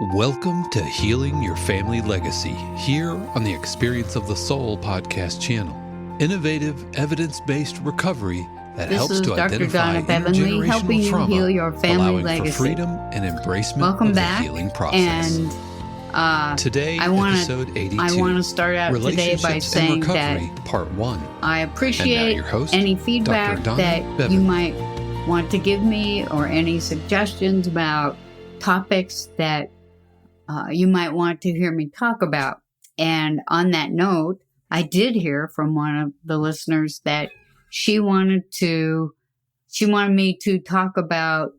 Welcome to Healing Your Family Legacy, here on the Experience of the Soul podcast channel. Innovative, evidence-based recovery that helps to identify Donna Bevan-Lee, helping you trauma, heal your family allowing legacy. for freedom and embracement Welcome of back, the healing process. And today, episode 82. I want to start out today by saying recovery, that Part 1. I appreciate your host, any feedback Donna that Bevan. you might want to give me, or any suggestions about topics that you might want to hear me talk about. And on that note, I did hear from one of the listeners that she wanted me to talk about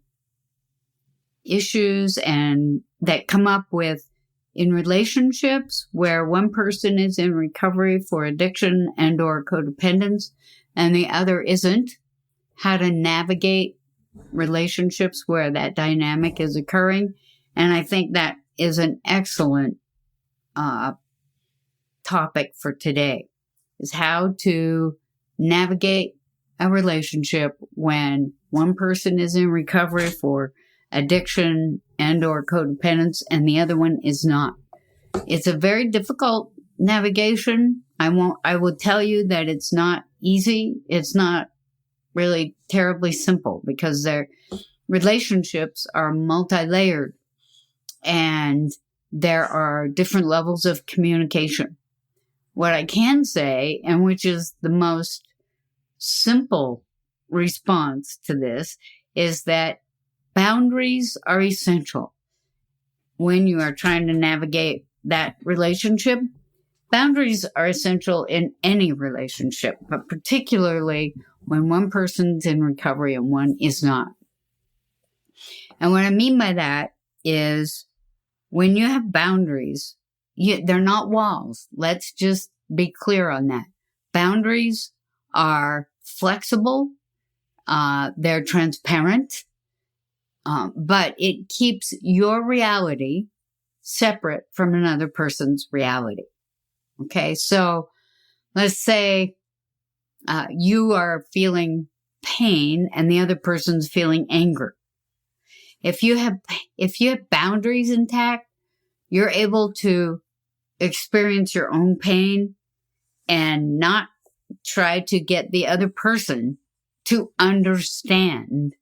issues and that come up with in relationships where one person is in recovery for addiction and or codependence and the other isn't, how to navigate relationships where that dynamic is occurring. And I think that is an excellent topic for today, is how to navigate a relationship when one person is in recovery for addiction and or codependence and the other one is not. It's a very difficult navigation. I will tell you that it's not easy. It's not really terribly simple because their relationships are multi-layered and there are different levels of communication. What I can say, and which is the most simple response to this, is that boundaries are essential. When you are trying to navigate that relationship, boundaries are essential in any relationship, but particularly when one person's in recovery and one is not. And what I mean by that is when you have boundaries, they're not walls. Let's just be clear on that. Boundaries are flexible. They're transparent. But it keeps your reality separate from another person's reality. Okay. So let's say, you are feeling pain and the other person's feeling anger. If you have boundaries intact, you're able to experience your own pain and not try to get the other person to understand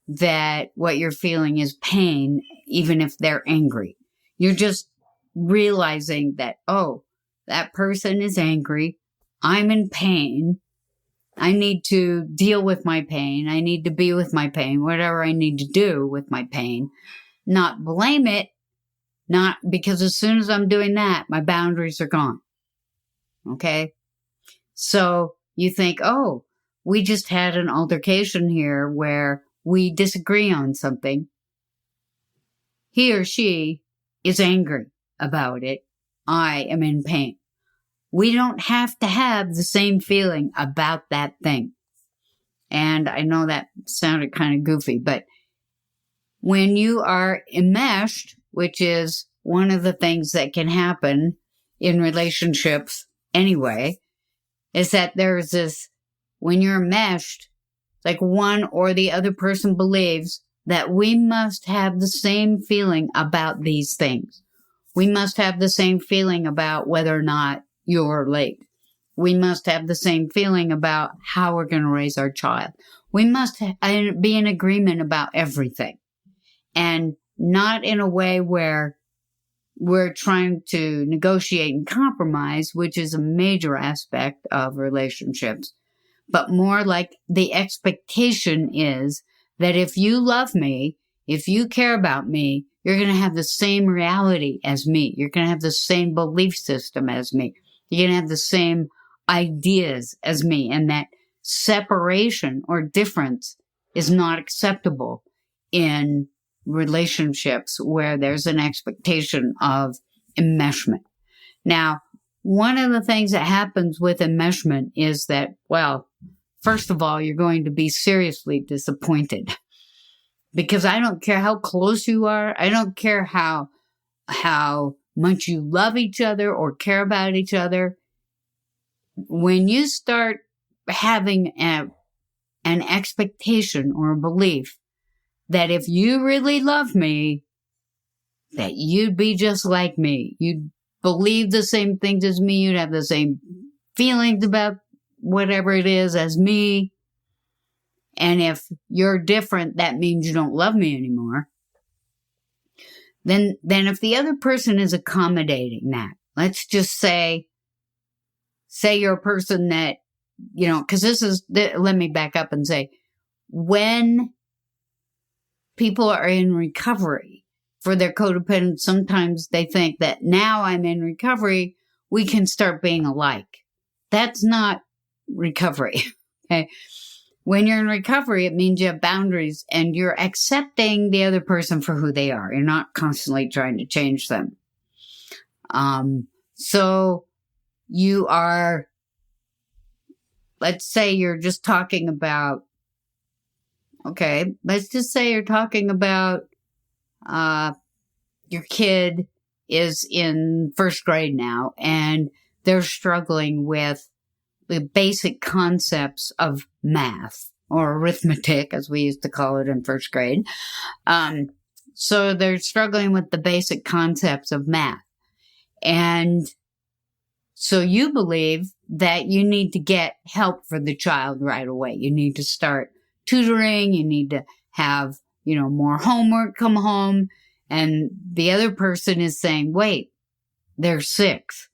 that what you're feeling is pain, even if they're angry. You're just realizing that, oh, that person is angry. I'm in pain. I need to deal with my pain. I need to be with my pain, whatever I need to do with my pain. Not blame it, not because as soon as I'm doing that, my boundaries are gone. Okay? So you think, oh, we just had an altercation here where we disagree on something. He or she is angry about it. I am in pain. We don't have to have the same feeling about that thing. And I know that sounded kind of goofy, but when you are enmeshed, which is one of the things that can happen in relationships anyway, is that there's this, when you're enmeshed, like one or the other person believes that we must have the same feeling about these things. We must have the same feeling about whether or not you're late. We must have the same feeling about how we're going to raise our child. We must be in agreement about everything, and not in a way where we're trying to negotiate and compromise, which is a major aspect of relationships, but more like the expectation is that if you love me, if you care about me, you're going to have the same reality as me. You're going to have the same belief system as me. You're going to have the same ideas as me, and that separation or difference is not acceptable in relationships where there's an expectation of enmeshment. Now, one of the things that happens with enmeshment is that, well, first of all, you're going to be seriously disappointed, because I don't care how close you are. I don't care how much you love each other or care about each other. When you start having an expectation or a belief that if you really love me, that you'd be just like me. You'd believe the same things as me. You'd have the same feelings about whatever it is as me. And if you're different, that means you don't love me anymore. Then if the other person is accommodating that, let's just say you're a person that, because let me back up and say, when people are in recovery for their codependence, sometimes they think that now I'm in recovery, we can start being alike. That's not recovery. Okay. When you're in recovery, it means you have boundaries and you're accepting the other person for who they are. You're not constantly trying to change them. So you are, let's say you're just talking about, let's just say you're talking about, your kid is in first grade now and they're struggling with the basic concepts of math or arithmetic, as we used to call it in first grade. So they're struggling with the basic concepts of math. And so you believe that you need to get help for the child right away. You need to start tutoring. You need to have, more homework come home. And the other person is saying, wait, they're 6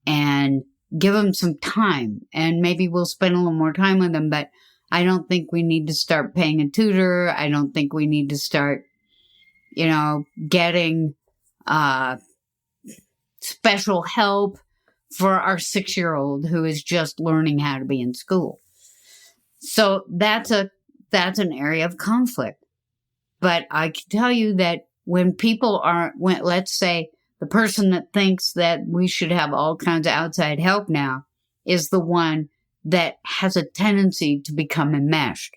and give them some time and maybe we'll spend a little more time with them. But I don't think we need to start paying a tutor. I don't think we need to start, getting, special help for our 6-year-old who is just learning how to be in school. So that's an area of conflict. But I can tell you that when let's say the person that thinks that we should have all kinds of outside help now is the one that has a tendency to become enmeshed.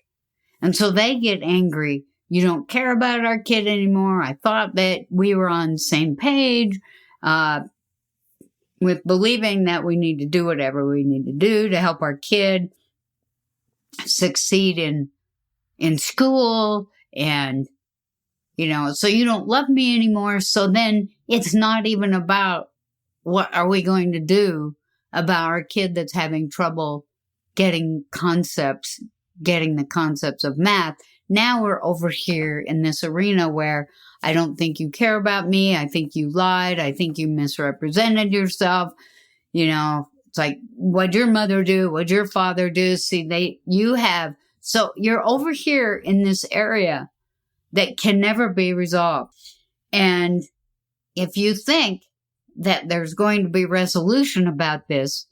And so they get angry. You don't care about our kid anymore. I thought that we were on the same page, with believing that we need to do whatever we need to do to help our kid succeed in school. And, so you don't love me anymore. So then it's not even about what are we going to do about our kid that's having trouble getting the concepts of math. Now we're over here in this arena where I don't think you care about me. I think you lied. I think you misrepresented yourself. It's like, what'd your mother do? What'd your father do? See, so you're over here in this area that can never be resolved. And if you think that there's going to be resolution about this,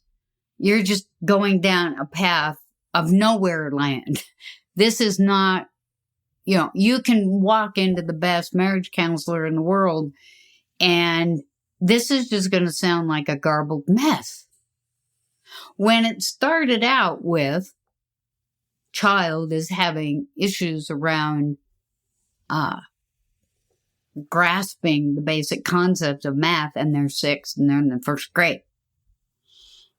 you're just going down a path of nowhere land. This is not, you can walk into the best marriage counselor in the world and this is just going to sound like a garbled mess. When it started out with child is having issues around grasping the basic concepts of math and they're 6 and they're in the first grade.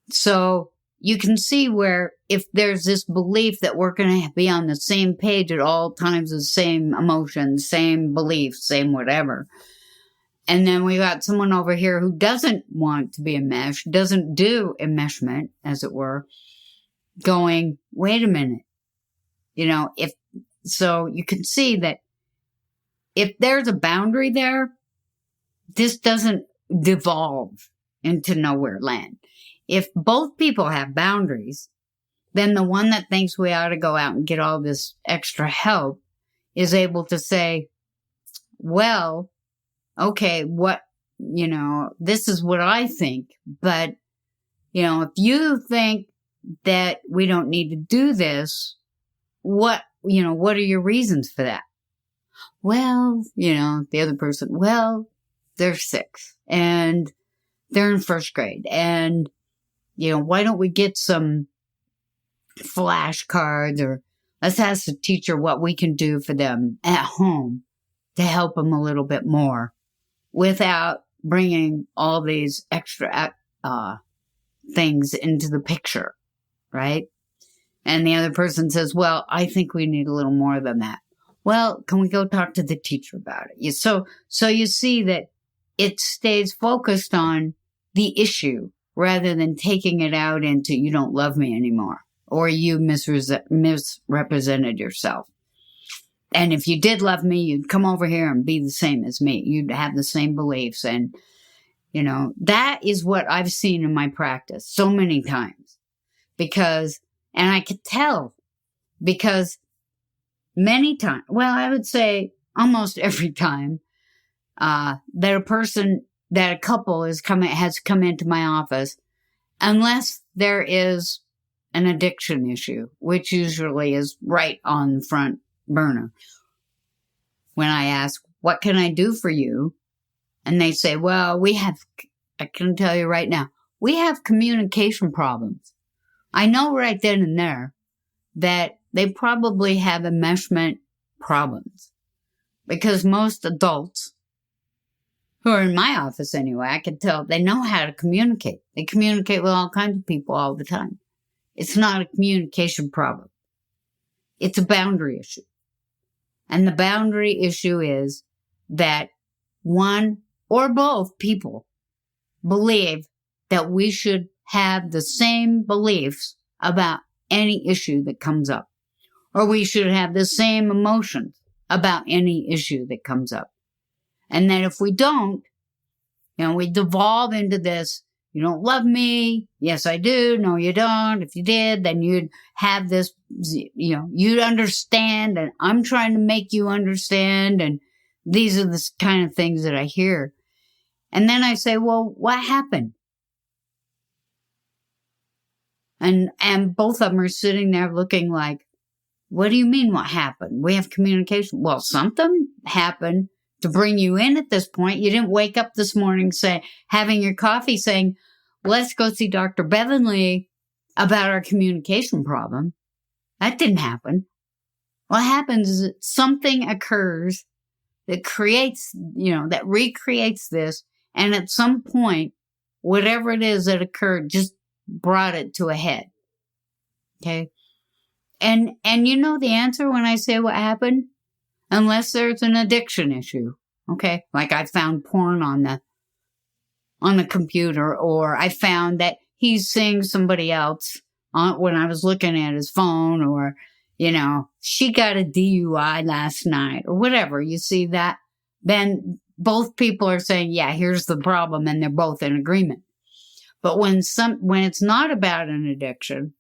So you can see where if there's this belief that we're going to be on the same page at all times, the same emotions, same beliefs, same whatever. And then we got someone over here who doesn't want to be enmeshed, doesn't do enmeshment, as it were, going, wait a minute. So you can see that if there's a boundary there, this doesn't devolve into nowhere land. If both people have boundaries, then the one that thinks we ought to go out and get all this extra help is able to say, well, okay, this is what I think, but, if you think that we don't need to do this, what are your reasons for that? Well, the other person, they're 6 and they're in first grade and, why don't we get some flashcards or let's ask the teacher what we can do for them at home to help them a little bit more without bringing all these extra things into the picture, right? And the other person says, well, I think we need a little more than that. Well, can we go talk to the teacher about it? So you see that it stays focused on the issue rather than taking it out into you don't love me anymore or you misrepresented yourself. And if you did love me, you'd come over here and be the same as me. You'd have the same beliefs. And, that is what I've seen in my practice so many times. And I could tell because many times, I would say almost every time, that a couple has come into my office, unless there is an addiction issue, which usually is right on the front burner. When I ask, what can I do for you? And they say, I can tell you right now, we have communication problems. I know right then and there that they probably have enmeshment problems because most adults who are in my office anyway, I can tell they know how to communicate. They communicate with all kinds of people all the time. It's not a communication problem. It's a boundary issue. And the boundary issue is that one or both people believe that we should have the same beliefs about any issue that comes up. Or we should have the same emotions about any issue that comes up. And that if we don't, we devolve into this, you don't love me. Yes, I do. No, you don't. If you did, then you'd have this, you'd understand. And I'm trying to make you understand. And these are the kind of things that I hear. And then I say, well, what happened? And both of them are sitting there looking like, what do you mean what happened? We have communication. Well, something happened to bring you in at this point. You didn't wake up this morning having your coffee saying, let's go see Dr. Bevan-Lee about our communication problem. That didn't happen. What happens is that something occurs that creates, that recreates this. And at some point, whatever it is that occurred just brought it to a head. Okay. And the answer when I say what happened? Unless there's an addiction issue. Okay. Like I found porn on the computer, or I found that he's seeing somebody else when I was looking at his phone, or, she got a DUI last night or whatever. You see that? Then both people are saying, yeah, here's the problem. And they're both in agreement. But when it's not about an addiction,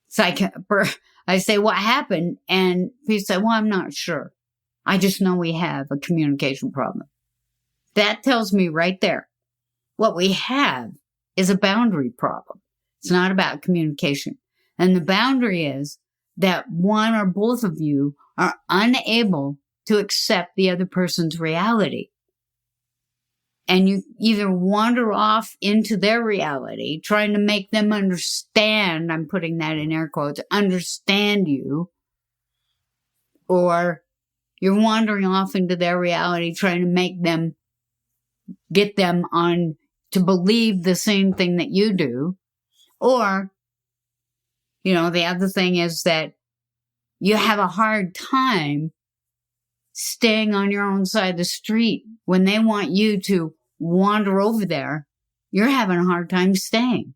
it's like, I say, what happened? And he said, well, I'm not sure. I just know we have a communication problem. That tells me right there. What we have is a boundary problem. It's not about communication. And the boundary is that one or both of you are unable to accept the other person's reality. And you either wander off into their reality, trying to make them understand, I'm putting that in air quotes, understand you, or you're wandering off into their reality, trying to get them to believe the same thing that you do. Or, the other thing is that you have a hard time staying on your own side of the street when they want you to wander over there. You're having a hard time staying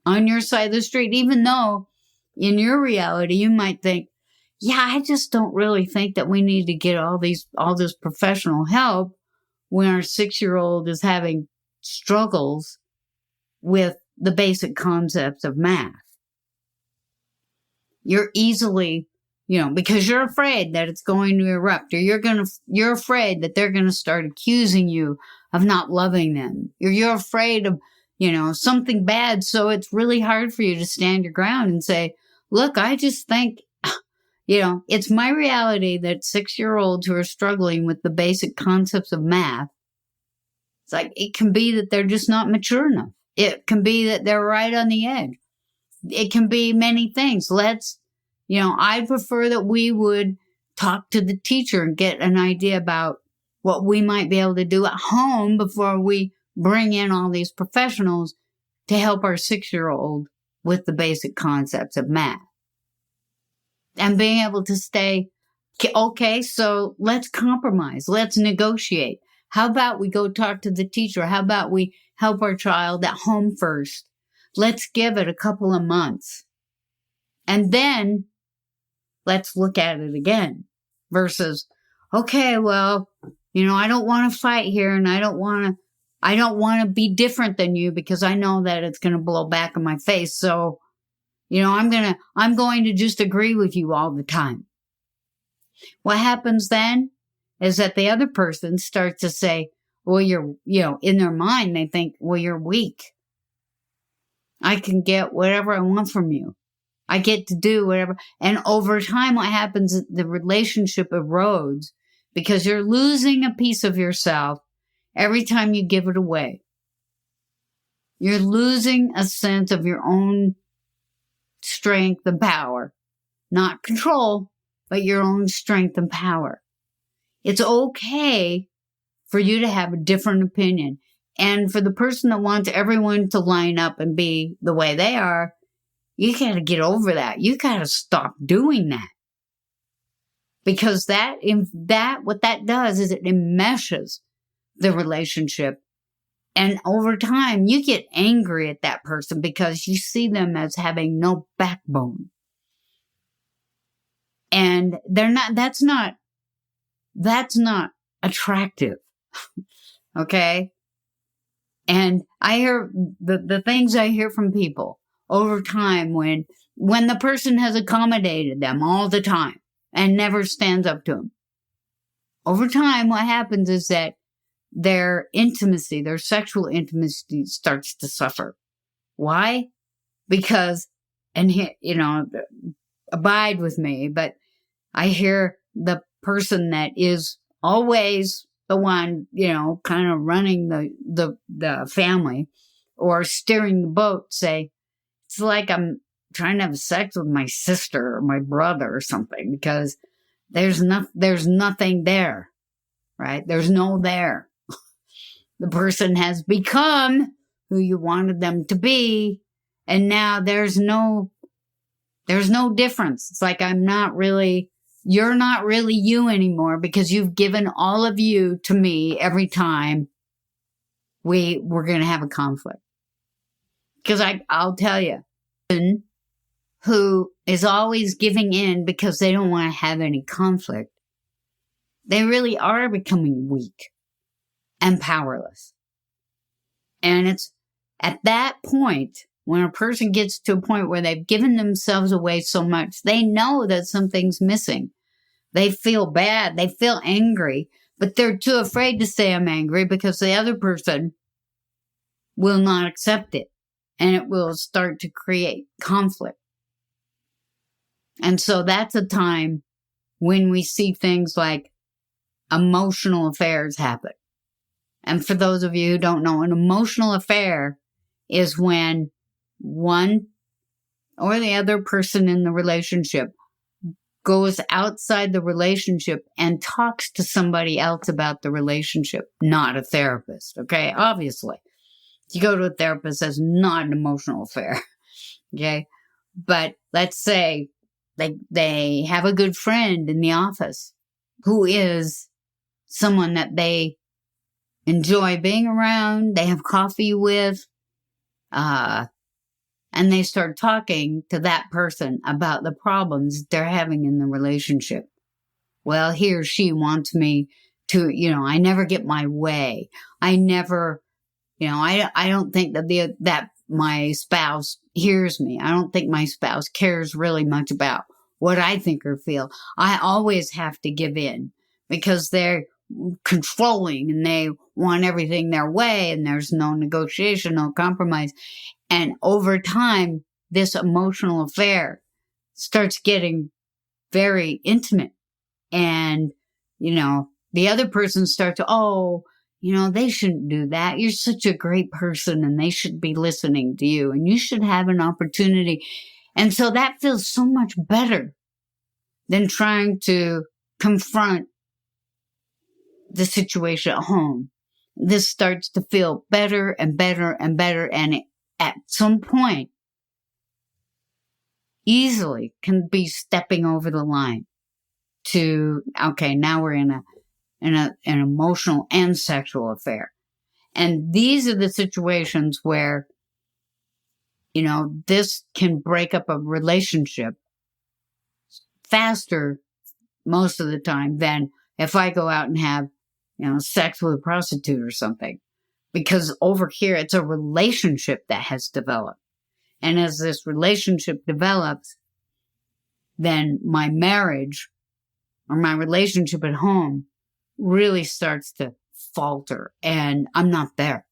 on your side of the street, even though in your reality, you might think, yeah, I just don't really think that we need to get all this professional help when our 6-year-old is having struggles with the basic concepts of math. You're easily, because you're afraid that it's going to erupt, or you're afraid that they're going to start accusing you of not loving them. You're afraid of, something bad. So it's really hard for you to stand your ground and say, look, I just think, it's my reality that 6-year-olds who are struggling with the basic concepts of math, it's like, it can be that they're just not mature enough. It can be that they're right on the edge. It can be many things. I prefer that we would talk to the teacher and get an idea about what we might be able to do at home before we bring in all these professionals to help our 6-year-old with the basic concepts of math. And being able to stay Okay, so let's compromise. Let's negotiate. How about we go talk to the teacher? How about we help our child at home first? Let's give it a couple of months. And then let's look at it again. Versus, okay, well, I don't want to fight here, and I don't want to be different than you because I know that it's going to blow back in my face. So, I'm going to just agree with you all the time. What happens then is that the other person starts to say, well, in their mind, they think, well, you're weak. I can get whatever I want from you. I get to do whatever. And over time, what happens is the relationship erodes because you're losing a piece of yourself every time you give it away. You're losing a sense of your own strength and power. Not control, but your own strength and power. It's okay for you to have a different opinion. And for the person that wants everyone to line up and be the way they are, you got to get over that. You got to stop doing that. Because what that does is it enmeshes the relationship. And over time, you get angry at that person because you see them as having no backbone. And that's not attractive. Okay? And I hear the things I hear from people over time when the person has accommodated them all the time and never stands up to them. Over time, what happens is that their intimacy, their sexual intimacy starts to suffer. Why? Because, and abide with me, but I hear the person that is always the one, kind of running the family or steering the boat say, it's like I'm trying to have sex with my sister or my brother or something because there's nothing there, right? There's no there. The person has become who you wanted them to be, and now there's no difference. It's like you're not really you anymore because you've given all of you to me every time we're going to have a conflict. Because I'll tell you, who is always giving in because they don't want to have any conflict, they really are becoming weak and powerless. And it's at that point, when a person gets to a point where they've given themselves away so much, they know that something's missing. They feel bad. They feel angry, but they're too afraid to say I'm angry because the other person will not accept it. And it will start to create conflict. And so that's a time when we see things like emotional affairs happen. And for those of you who don't know, an emotional affair is when one or the other person in the relationship goes outside the relationship and talks to somebody else about the relationship, not a therapist. Okay, obviously. You go to a therapist, that's not an emotional affair. Okay? But let's say they have a good friend in the office who is someone that they enjoy being around, they have coffee with, and they start talking to that person about the problems they're having in the relationship. Well, he or she wants me to, I never get my way. I never... I don't think that my spouse hears me. I don't think my spouse cares really much about what I think or feel. I always have to give in because they're controlling and they want everything their way and there's no negotiation, no compromise. And over time, this emotional affair starts getting very intimate. And, the other person starts to, they shouldn't do that. You're such a great person and they should be listening to you and you should have an opportunity. And so that feels so much better than trying to confront the situation at home. This starts to feel better and better and better. And at some point, easily can be stepping over the line. to, okay, now we're in an emotional and sexual affair. And these are the situations where, this can break up a relationship faster most of the time than if I go out and have, sex with a prostitute or something. Because over here, it's a relationship that has developed. And as this relationship develops, then my marriage or my relationship at home really starts to falter, and I'm not there.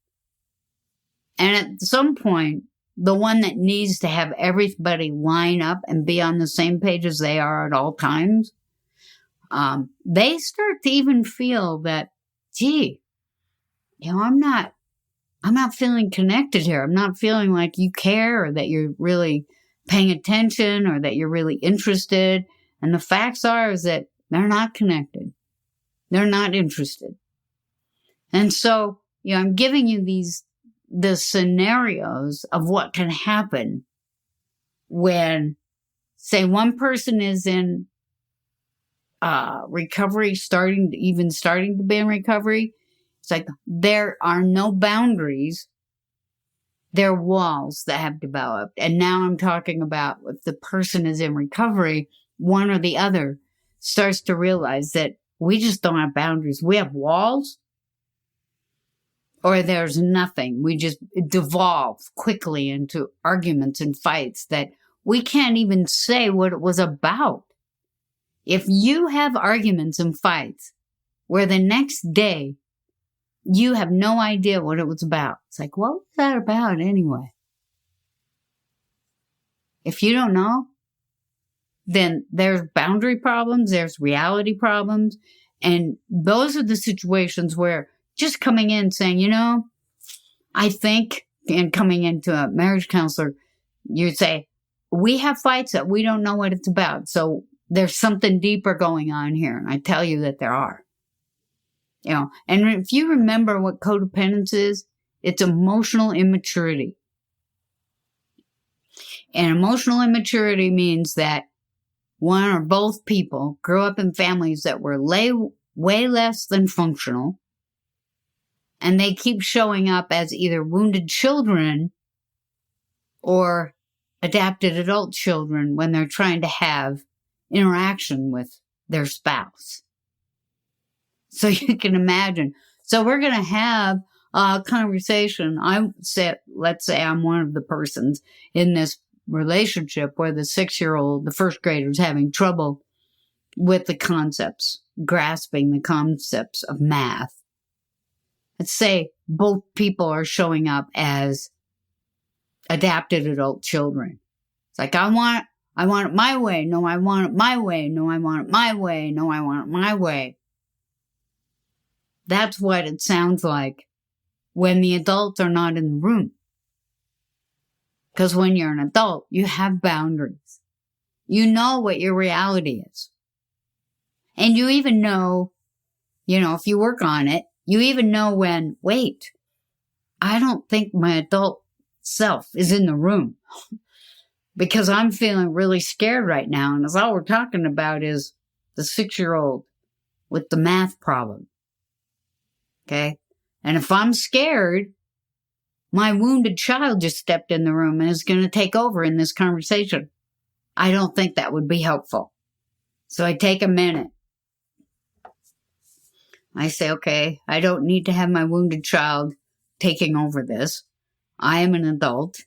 And at some point, the one that needs to have everybody line up and be on the same page as they are at all times, they start to even feel that, gee, I'm not feeling connected here. I'm not feeling like you care or that you're really paying attention or that you're really interested. And the facts are is that they're not connected. They're not interested. And so, I'm giving you the scenarios of what can happen when, say, one person is in recovery, starting to be in recovery. It's like there are no boundaries. There are walls that have developed. And now I'm talking about if the person is in recovery, one or the other starts to realize that we just don't have boundaries. We have walls, or there's nothing. We just devolve quickly into arguments and fights that we can't even say what it was about. If you have arguments and fights where the next day you have no idea what it was about, it's like, what was that about anyway? If you don't know, then there's boundary problems, there's reality problems, and those are the situations where just coming in saying, I think, and coming into a marriage counselor, you'd say, we have fights that we don't know what it's about. So there's something deeper going on here. And I tell you that there are. And if you remember what codependence is, it's emotional immaturity. And emotional immaturity means that one or both people grew up in families that were way less than functional. And they keep showing up as either wounded children or adapted adult children when they're trying to have interaction with their spouse. So you can imagine. So we're going to have a conversation. Let's say I'm one of the persons in this relationship where the 6-year-old, the first grader, is having trouble with the concepts, grasping the concepts of math. Let's say both people are showing up as adapted adult children. It's like, I want it my way. No, I want it my way. No, I want it my way. No, I want it my way. That's what it sounds like when the adults are not in the room. Because when you're an adult, you have boundaries. You know what your reality is. And you even know, if you work on it, you even know when, wait, I don't think my adult self is in the room because I'm feeling really scared right now. And all we're talking about is the 6-year-old with the math problem. Okay. And if I'm scared, my wounded child just stepped in the room and is going to take over in this conversation. I don't think that would be helpful. So I take a minute. I say, okay, I don't need to have my wounded child taking over this. I am an adult.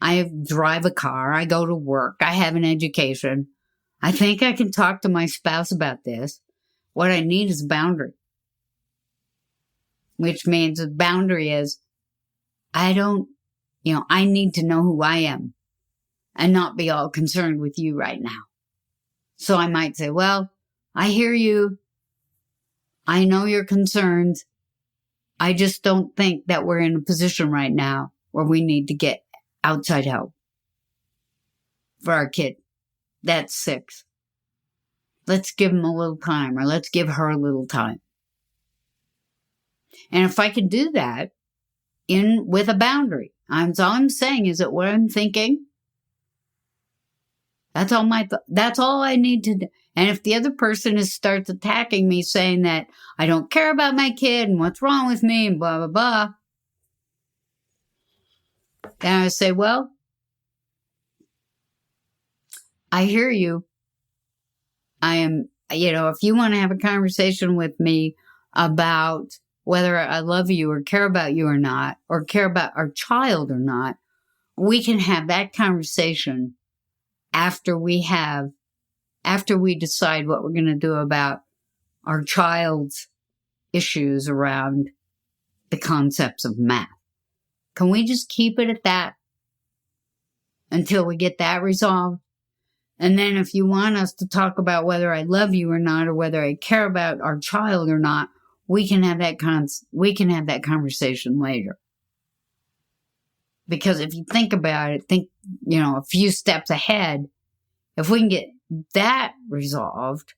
I drive a car. I go to work. I have an education. I think I can talk to my spouse about this. What I need is a boundary. Which means the boundary is, I need to know who I am and not be all concerned with you right now. So I might say, well, I hear you. I know your concerns. I just don't think that we're in a position right now where we need to get outside help for our kid. That's 6. Let's give him a little time, or let's give her a little time. And if I can do that with a boundary, all I'm saying is that what I'm thinking, That's all that's all I need to do. And if the other person starts attacking me, saying that I don't care about my kid and what's wrong with me and blah, blah, blah, then I say, well, I hear you. I am, if you want to have a conversation with me about whether I love you or care about you or not, or care about our child or not, we can have that conversation after we decide what we're going to do about our child's issues around the concepts of math. Can we just keep it at that until we get that resolved? And then if you want us to talk about whether I love you or not, or whether I care about our child or not, we can have that conversation later. Because if you think about it, a few steps ahead, if we can get that resolved,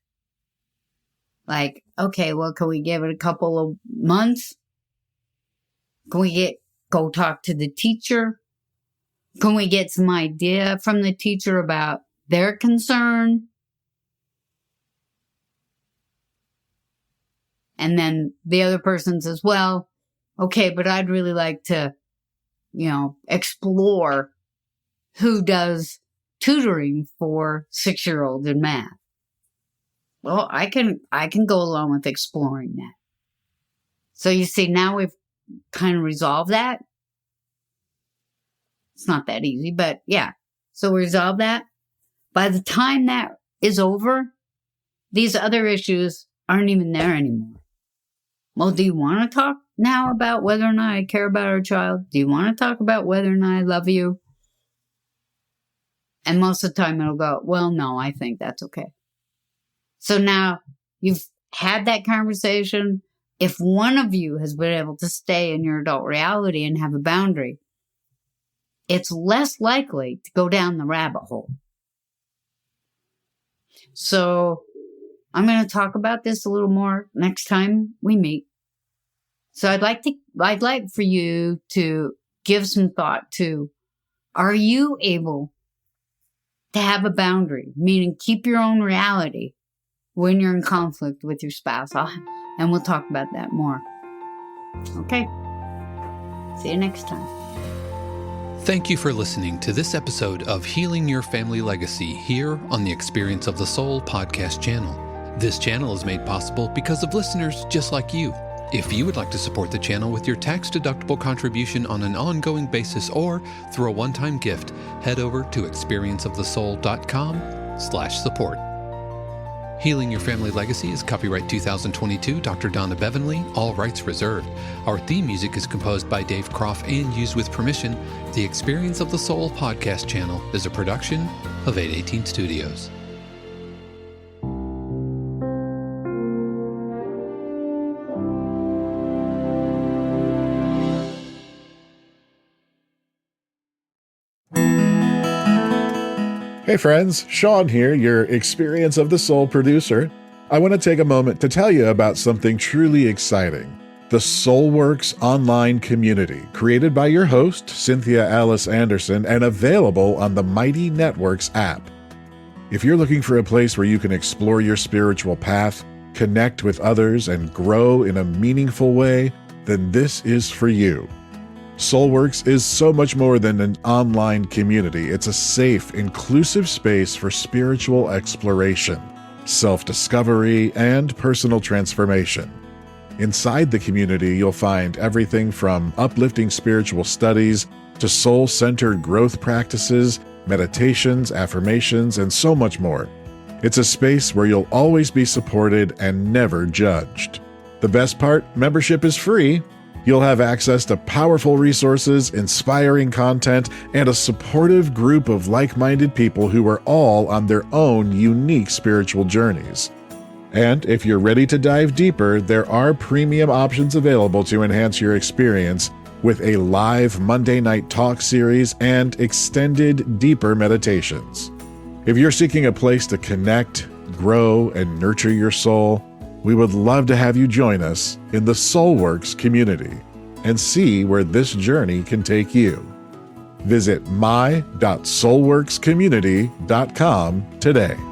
like, okay, well, can we give it a couple of months? Can we go talk to the teacher? Can we get some idea from the teacher about their concern? And then the other person says, well, okay, but I'd really like to, explore who does tutoring for 6-year-olds in math. Well, I can go along with exploring that. So you see, now we've kind of resolved that. It's not that easy, but yeah. So we resolve that. By the time that is over, these other issues aren't even there anymore. Well, do you want to talk now about whether or not I care about our child? Do you want to talk about whether or not I love you? And most of the time it'll go, well, no, I think that's okay. So now you've had that conversation. If one of you has been able to stay in your adult reality and have a boundary, it's less likely to go down the rabbit hole. So I'm going to talk about this a little more next time we meet. So I'd like for you to give some thought to, are you able to have a boundary, meaning keep your own reality when you're in conflict with your spouse? And we'll talk about that more. Okay. See you next time. Thank you for listening to this episode of Healing Your Family Legacy here on the Experience of the Soul podcast channel. This channel is made possible because of listeners just like you. If you would like to support the channel with your tax-deductible contribution on an ongoing basis or through a one-time gift, head over to experienceofthesoul.com/support. Healing Your Family Legacy is copyright 2022, Dr. Donna Bevan-Lee, all rights reserved. Our theme music is composed by Dave Croft and used with permission. The Experience of the Soul podcast channel is a production of 818 Studios. Hey friends, Sean here, your Experience of the Soul producer. I want to take a moment to tell you about something truly exciting. The SoulWorks online community, created by your host, Cynthia Alice Anderson, and available on the Mighty Networks app. If you're looking for a place where you can explore your spiritual path, connect with others, and grow in a meaningful way, then this is for you. SoulWorks is so much more than an online community. It's a safe, inclusive space for spiritual exploration, self-discovery, and personal transformation. Inside the community, you'll find everything from uplifting spiritual studies to soul-centered growth practices, meditations, affirmations, and so much more. It's a space where you'll always be supported and never judged. The best part, membership is free. You'll have access to powerful resources, inspiring content, and a supportive group of like-minded people who are all on their own unique spiritual journeys. And if you're ready to dive deeper, there are premium options available to enhance your experience with a live Monday night talk series and extended, deeper meditations. If you're seeking a place to connect, grow, and nurture your soul, we would love to have you join us in the SoulWorks community and see where this journey can take you. Visit my.soulworkscommunity.com today.